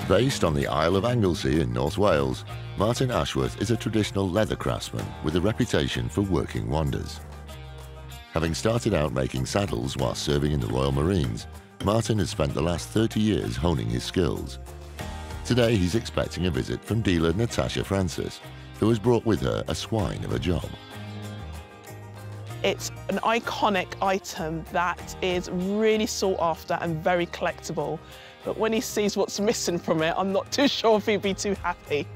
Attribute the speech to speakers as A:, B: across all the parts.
A: Based on the Isle of Anglesey in North Wales, Martin Ashworth is a traditional leather craftsman with a reputation for working wonders. Having started out making saddles while serving in the Royal Marines, Martin has spent the last 30 years honing his skills. Today he's expecting a visit from dealer Natasha Francis, who has brought with her a swine of a job.
B: It's an iconic item that is really sought after and very collectible. But when he sees what's missing from it, I'm not too sure if he'd be too happy.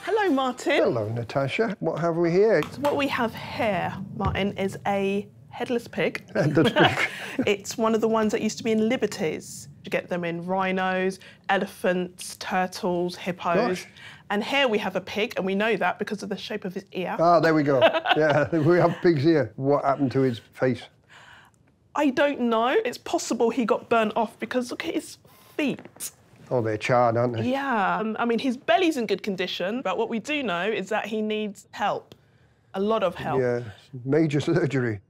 B: Hello, Martin.
C: Hello, Natasha. What have we here?
B: So what we have here, Martin, is a headless pig.
C: Headless pig.
B: It's one of the ones that used to be in Liberties. You get them in rhinos, elephants, turtles, hippos.
C: Gosh.
B: And here we have a pig, and we know that because of the shape of his ear.
C: Ah, there we go. Yeah, we have pigs here. What happened to his face?
B: I don't know. It's possible he got burnt off because look at his feet.
C: Oh, they're charred, aren't they?
B: Yeah. I mean, his belly's in good condition, but what we do know is that he needs help. A lot of help.
C: Yeah, major surgery.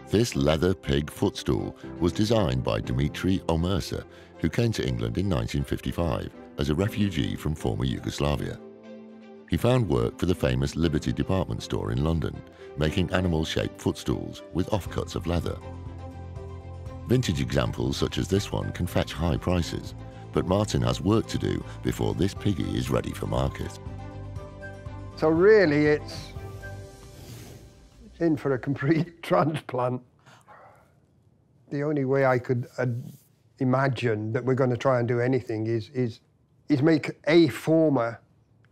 A: This leather pig footstool was designed by Dimitrija Omerse, who came to England in 1955 as a refugee from former Yugoslavia. He found work for the famous Liberty department store in London, making animal-shaped footstools with offcuts of leather. Vintage examples such as this one can fetch high prices, but Martin has work to do before this piggy is ready for market.
C: So really, it's in for a complete transplant. The only way I could imagine that we're going to try and do anything is make a former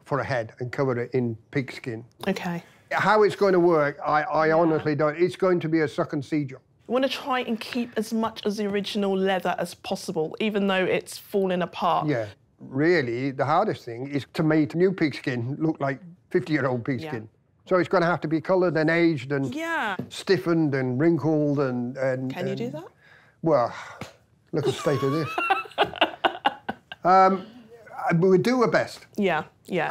C: for a head and cover it in pigskin.
B: Okay.
C: How it's going to work, I honestly don't. It's going to be a suck and see job.
B: We want to try and keep as much of the original leather as possible, even though it's falling apart.
C: Yeah. Really, the hardest thing is to make new pigskin look like 50-year-old pigskin. Yeah. So it's going to have to be coloured and aged and stiffened and wrinkled and...
B: Can you do that?
C: Well, look at the state of this. We'll do our best.
B: Yeah, yeah.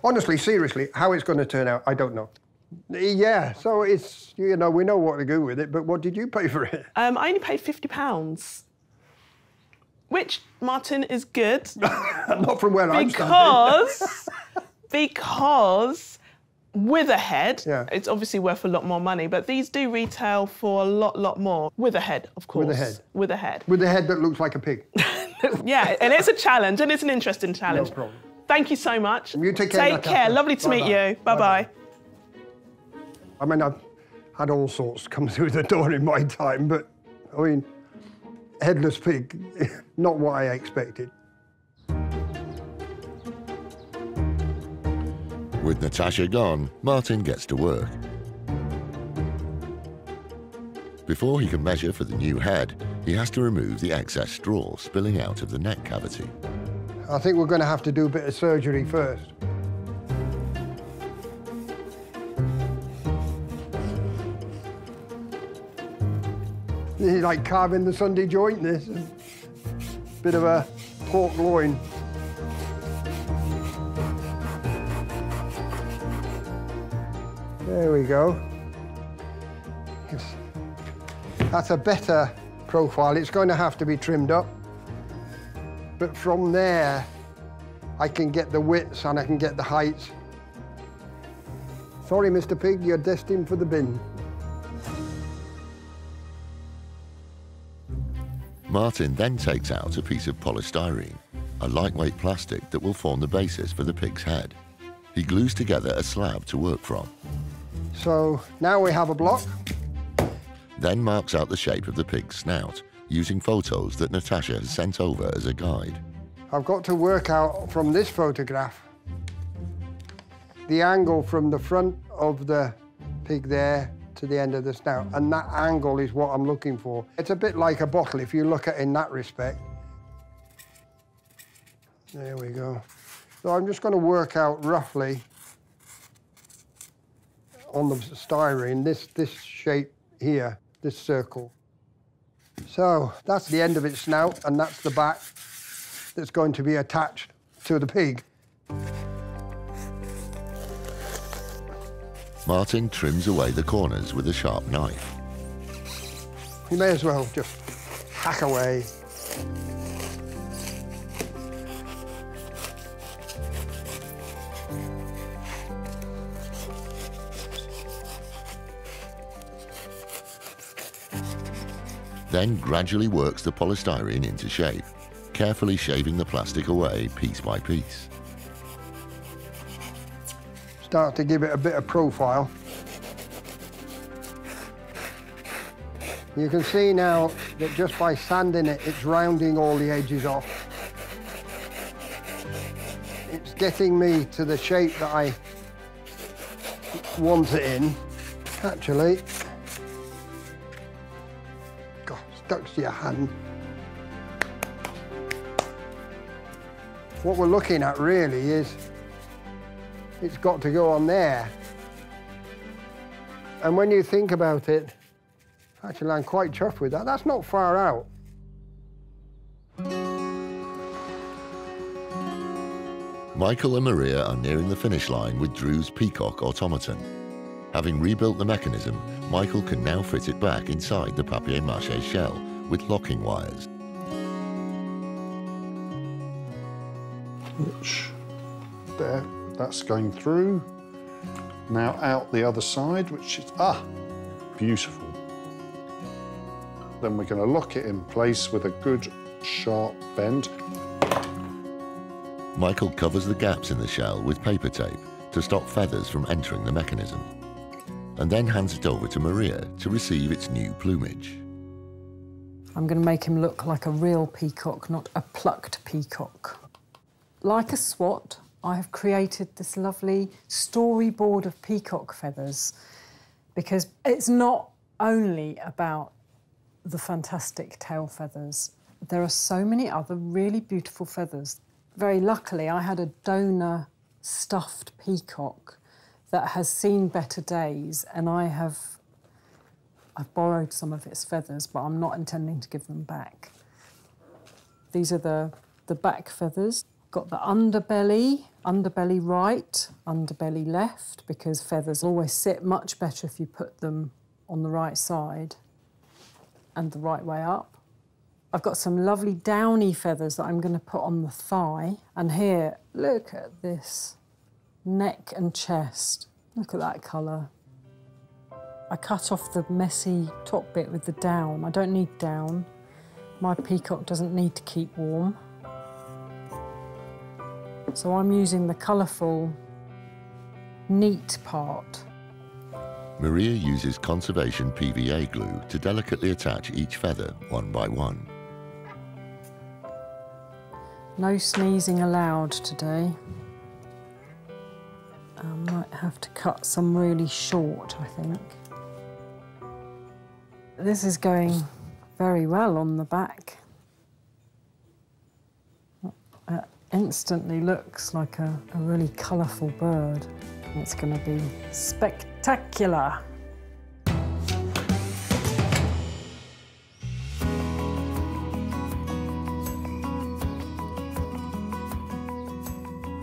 C: Honestly, seriously, how it's going to turn out, I don't know. Yeah, so it's, you know, we know what to do with it, but what did you pay for it?
B: I only paid £50. Which, Martin, is good.
C: Not from where I'm standing.
B: Because with a head, it's obviously worth a lot more money, but these do retail for a lot more. With a head, of course.
C: With a head.
B: With a head.
C: With a head that looks like a pig.
B: Yeah, and it's a challenge, and it's an interesting challenge.
C: No problem.
B: Thank you so much.
C: You take care.
B: Take care. Lovely to meet you. Bye-bye.
C: I mean, I've had all sorts come through the door in my time, but, I mean, headless pig, not what I expected.
A: With Natasha gone, Martin gets to work. Before he can measure for the new head, he has to remove the excess straw spilling out of the neck cavity.
C: I think we're going to have to do a bit of surgery first. This is like carving the Sunday joint, this. Bit of a pork loin. There we go. That's a better profile. It's going to have to be trimmed up. But from there, I can get the widths and I can get the heights. Sorry, Mr. Pig, you're destined for the bin.
A: Martin then takes out a piece of polystyrene, a lightweight plastic that will form the basis for the pig's head. He glues together a slab to work from.
C: So now we have a block.
A: Then marks out the shape of the pig's snout, using photos that Natasha has sent over as a guide.
C: I've got to work out from this photograph the angle from the front of the pig there to the end of the snout, and that angle is what I'm looking for. It's a bit like a bottle if you look at it in that respect. There we go. So I'm just going to work out roughly on the styrene this shape here, this circle. So that's the end of its snout, and that's the back that's going to be attached to the pig.
A: Martin trims away the corners with a sharp knife.
C: You may as well just hack away.
A: then gradually works the polystyrene into shape, carefully shaving the plastic away piece by piece.
C: Start to give it a bit of profile. You can see now that just by sanding it, it's rounding all the edges off. It's getting me to the shape that I want it in. Actually, God, stuck to your hand. What we're looking at really is it's got to go on there. And when you think about it, actually I'm quite chuffed with that. That's not far out.
A: Michael and Maria are nearing the finish line with Dru's peacock automaton. Having rebuilt the mechanism, Michael can now fit it back inside the papier-mâché shell with locking wires.
D: Which, there, that's going through. Now out the other side, which is, beautiful. Then we're going to lock it in place with a good sharp bend.
A: Michael covers the gaps in the shell with paper tape to stop feathers from entering the mechanism, and then hands it over to Maria to receive its new plumage.
E: I'm going to make him look like a real peacock, not a plucked peacock. Like a swat, I have created this lovely storyboard of peacock feathers, because it's not only about the fantastic tail feathers. There are so many other really beautiful feathers. Very luckily, I had a donor stuffed peacock that has seen better days, and I've borrowed some of its feathers, but I'm not intending to give them back. These are the back feathers. Got the underbelly right, underbelly left, because feathers always sit much better if you put them on the right side and the right way up. I've got some lovely downy feathers that I'm going to put on the thigh. And here, look at this neck and chest. Look at that colour. I cut off the messy top bit with the down. I don't need down. My peacock doesn't need to keep warm. So I'm using the colourful, neat part.
A: Maria uses conservation PVA glue to delicately attach each feather one by one.
E: No sneezing allowed today. I might have to cut some really short, I think. This is going very well on the back. It instantly looks like a really colourful bird. It's going to be spectacular.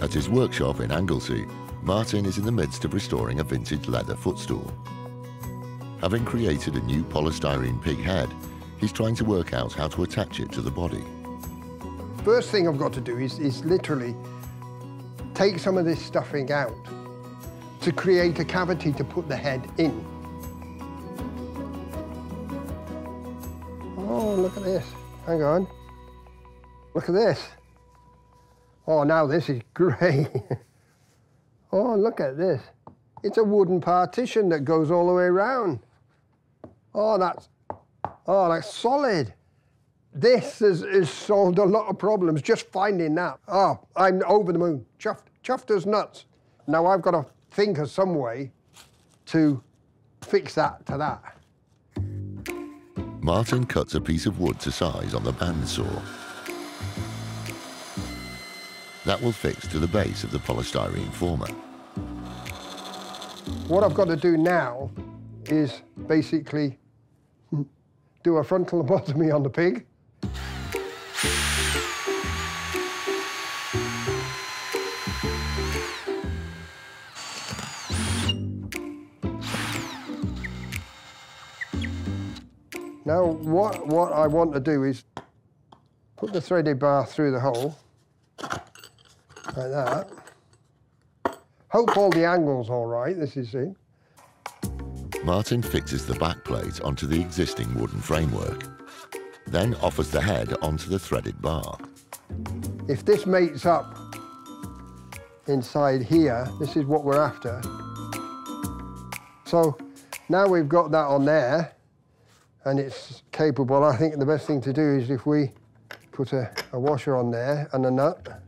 A: At his workshop in Anglesey, Martin is in the midst of restoring a vintage leather footstool. Having created a new polystyrene pig head, he's trying to work out how to attach it to the body.
C: First thing I've got to do is literally take some of this stuffing out to create a cavity to put the head in. Oh, look at this. Hang on. Look at this. Oh, now this is great. Oh, look at this. It's a wooden partition that goes all the way around. Oh, that's solid. This has solved a lot of problems, just finding that. Oh, I'm over the moon. Chuffed as nuts. Now I've got to think of some way to fix that to that.
A: Martin cuts a piece of wood to size on the bandsaw. That will fix to the base of the polystyrene former.
C: What I've got to do now is basically do a frontal lobotomy on the pig. Now, what I want to do is put the threaded bar through the hole, like that. Hope all the angle's all right, this is it.
A: Martin fixes the back plate onto the existing wooden framework. then offers the head onto the threaded bar.
C: If this mates up inside here, this is what we're after. So now we've got that on there and it's capable, I think the best thing to do is if we put a washer on there and a nut.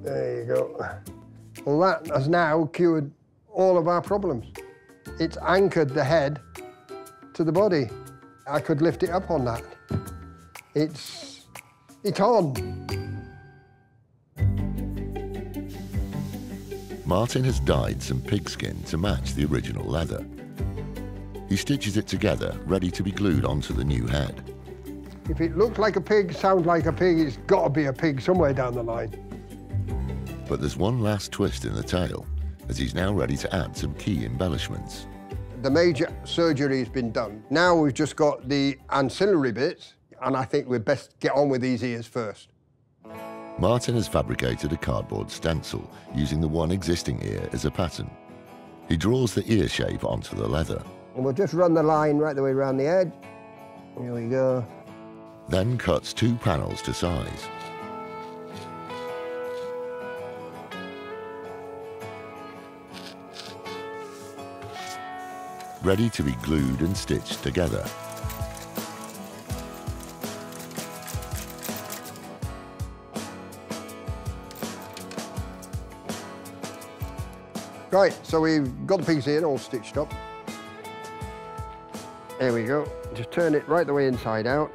C: There you go. Well, that has now cured all of our problems. It's anchored the head to the body. I could lift it up on that. It's on.
A: Martin has dyed some pigskin to match the original leather. He stitches it together, ready to be glued onto the new head.
C: If it looks like a pig, sounds like a pig, it's got to be a pig somewhere down the line.
A: But there's one last twist in the tail, as he's now ready to add some key embellishments.
C: The major surgery has been done. Now we've just got the ancillary bits, and I think we'd best get on with these ears first.
A: Martin has fabricated a cardboard stencil using the one existing ear as a pattern. He draws the ear shape onto the leather.
C: And we'll just run the line right the way around the edge. Here we go.
A: Then cuts 2 panels to size. Ready to be glued and stitched together.
C: Right, so we've got the pig's ear all stitched up. There we go. Just turn it right the way inside out.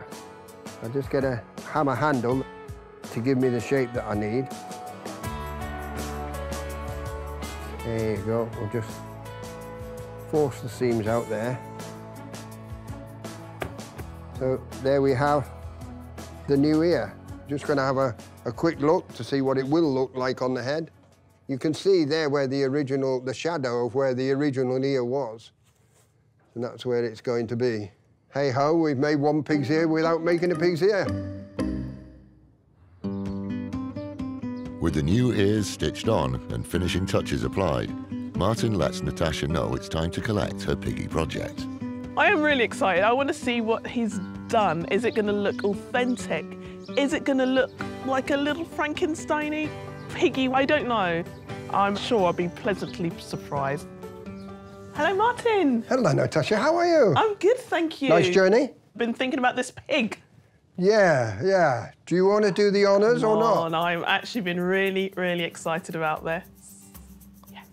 C: I'll just get a hammer handle to give me the shape that I need. There you go. We'll just force the seams out there. So there we have the new ear. Just going to have a quick look to see what it will look like on the head. You can see there where the shadow of where the original ear was. And that's where it's going to be. Hey ho, we've made one pig's ear without making a pig's ear.
A: With the new ears stitched on and finishing touches applied, Martin lets Natasha know it's time to collect her piggy project.
B: I am really excited. I want to see what he's done. Is it going to look authentic? Is it going to look like a little Frankenstein-y piggy? I don't know. I'm sure I'll be pleasantly surprised. Hello, Martin.
C: Hello, Natasha. How are you?
B: I'm good, thank you.
C: Nice journey?
B: Been thinking about this pig.
C: Yeah. Do you want to do the honours or not?
B: No, I've actually been really, really excited about this. Yes.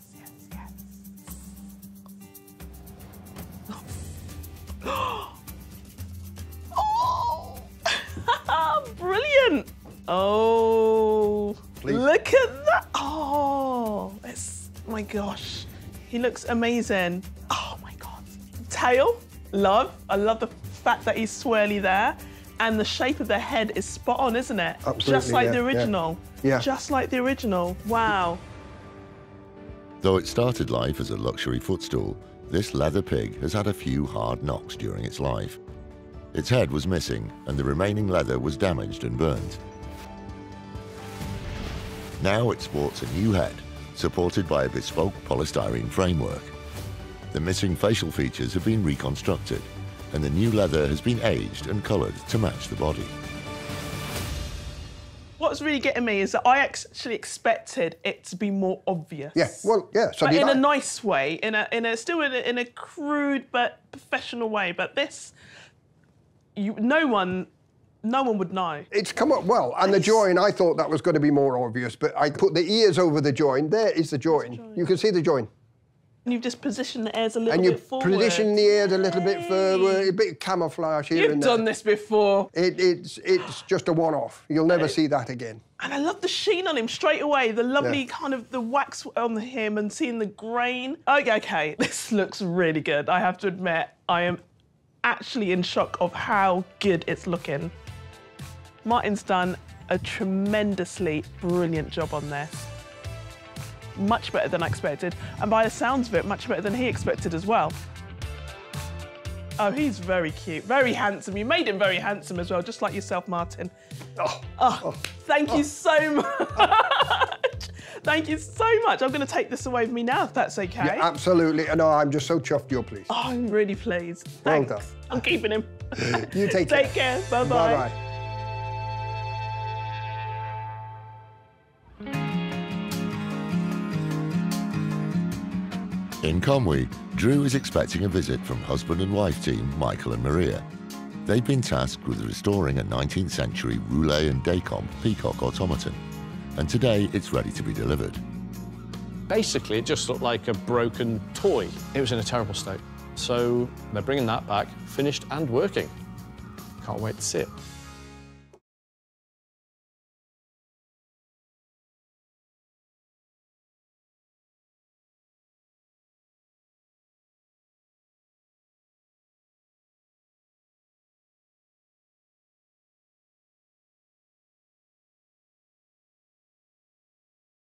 B: Oh! Brilliant! Oh,
C: Please.
B: Look at that! Oh, my gosh. He looks amazing. Oh my God. Tail, love. I love the fact that he's swirly there. And the shape of the head is spot on, isn't it?
C: Absolutely,
B: just like the original.
C: Yeah.
B: Just like the original. Wow.
A: Though it started life as a luxury footstool, this leather pig has had a few hard knocks during its life. Its head was missing and the remaining leather was damaged and burnt. Now it sports a new head, supported by a bespoke polystyrene framework. The missing facial features have been reconstructed, and the new leather has been aged and coloured to match the body.
B: What's really getting me is that I actually expected it to be more obvious.
C: Yeah, well, yeah. So
B: but in a nice way, in a crude but professional way. But this, no one would know.
C: It's come up well, and the join, I thought that was going to be more obvious, but I put the ears over the join. There is the join. You can see the join.
B: And you've just positioned the ears a little
C: bit
B: forward.
C: And you position the ears a little bit further, a bit of camouflage here and there.
B: You've done this before.
C: It's just a one-off. You'll never see that again.
B: And I love the sheen on him straight away, the lovely kind of the wax on him and seeing the grain. Okay, this looks really good. I have to admit, I am actually in shock of how good it's looking. Martin's done a tremendously brilliant job on this. Much better than I expected, and by the sounds of it, much better than he expected as well. Oh, he's very cute, very handsome. You made him very handsome as well, just like yourself, Martin. Thank you so much. Thank you so much. I'm going to take this away with me now, if that's OK.
C: Yeah, absolutely. No, I'm just so chuffed you're pleased.
B: Oh, I'm really pleased.
C: Well
B: Thanks.
C: done.
B: I'm keeping him.
C: You take care.
B: Take care. Bye-bye.
C: Bye-bye.
A: In Conwy, Dru is expecting a visit from husband and wife team Michael and Maria. They've been tasked with restoring a 19th century roulet and decomp peacock automaton, and today it's ready to be delivered.
F: Basically, it just looked like a broken toy. It was in a terrible state. So they're bringing that back, finished and working. Can't wait to see it.